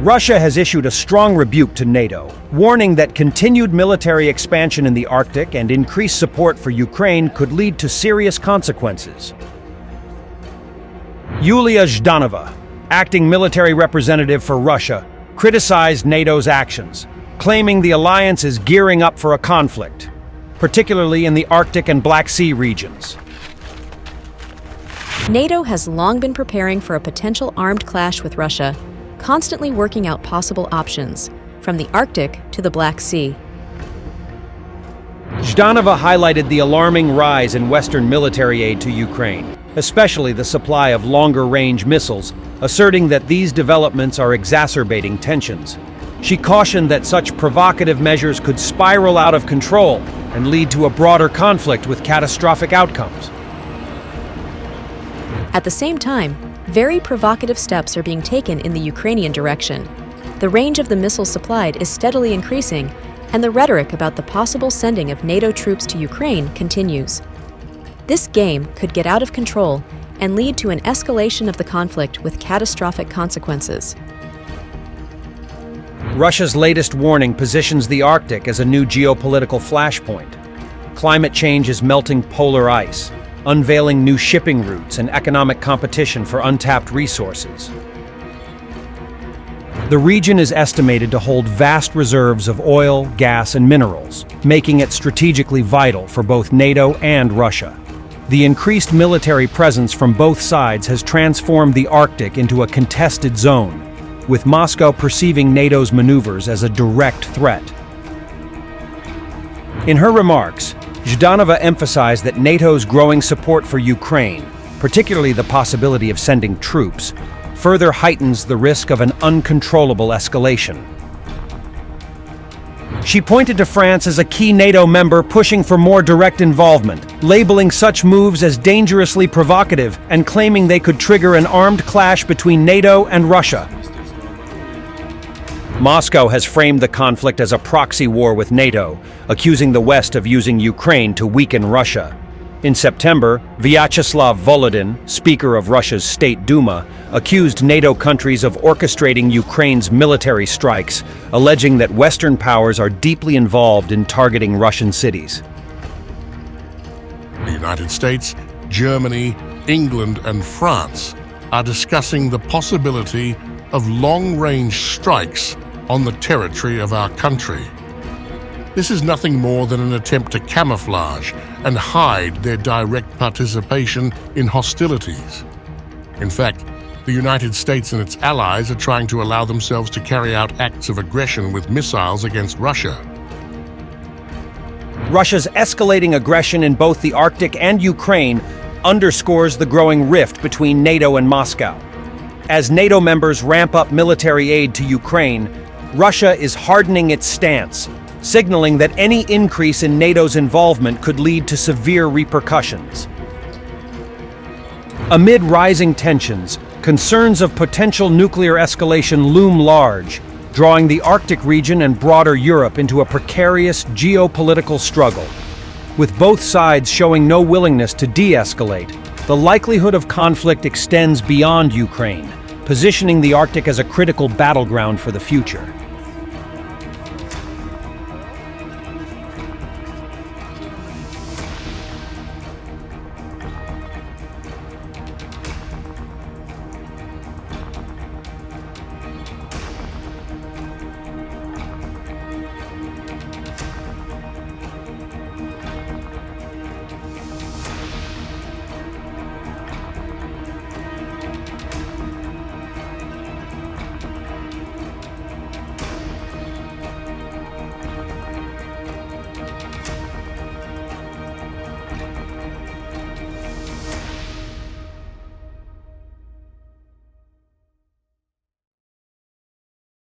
Russia has issued a strong rebuke to NATO, warning that continued military expansion in the Arctic and increased support for Ukraine could lead to serious consequences. Yulia Zhdanova, acting military representative for Russia, criticized NATO's actions, claiming the alliance is gearing up for a conflict, particularly in the Arctic and Black Sea regions. NATO has long been preparing for a potential armed clash with Russia, constantly working out possible options, from the Arctic to the Black Sea. Zhdanova highlighted the alarming rise in Western military aid to Ukraine, especially the supply of longer-range missiles, asserting that these developments are exacerbating tensions. She cautioned that such provocative measures could spiral out of control and lead to a broader conflict with catastrophic outcomes. At the same time, very provocative steps are being taken in the Ukrainian direction. The range of the missiles supplied is steadily increasing, and the rhetoric about the possible sending of NATO troops to Ukraine continues. This game could get out of control and lead to an escalation of the conflict with catastrophic consequences. Russia's latest warning positions the Arctic as a new geopolitical flashpoint. Climate change is melting polar ice, unveiling new shipping routes and economic competition for untapped resources. The region is estimated to hold vast reserves of oil, gas, and minerals, making it strategically vital for both NATO and Russia. The increased military presence from both sides has transformed the Arctic into a contested zone, with Moscow perceiving NATO's maneuvers as a direct threat. In her remarks, Zhdanova emphasized that NATO's growing support for Ukraine, particularly the possibility of sending troops, further heightens the risk of an uncontrollable escalation. She pointed to France as a key NATO member pushing for more direct involvement, labeling such moves as dangerously provocative and claiming they could trigger an armed clash between NATO and Russia. Moscow has framed the conflict as a proxy war with NATO, accusing the West of using Ukraine to weaken Russia. In September, Vyacheslav Volodin, Speaker of Russia's State Duma, accused NATO countries of orchestrating Ukraine's military strikes, alleging that Western powers are deeply involved in targeting Russian cities. The United States, Germany, England, and France are discussing the possibility of long-range strikes on the territory of our country. This is nothing more than an attempt to camouflage and hide their direct participation in hostilities. In fact, the United States and its allies are trying to allow themselves to carry out acts of aggression with missiles against Russia. Russia's escalating aggression in both the Arctic and Ukraine underscores the growing rift between NATO and Moscow. As NATO members ramp up military aid to Ukraine, Russia is hardening its stance, signaling that any increase in NATO's involvement could lead to severe repercussions. Amid rising tensions, concerns of potential nuclear escalation loom large, drawing the Arctic region and broader Europe into a precarious geopolitical struggle. With both sides showing no willingness to de-escalate, the likelihood of conflict extends beyond Ukraine, positioning the Arctic as a critical battleground for the future.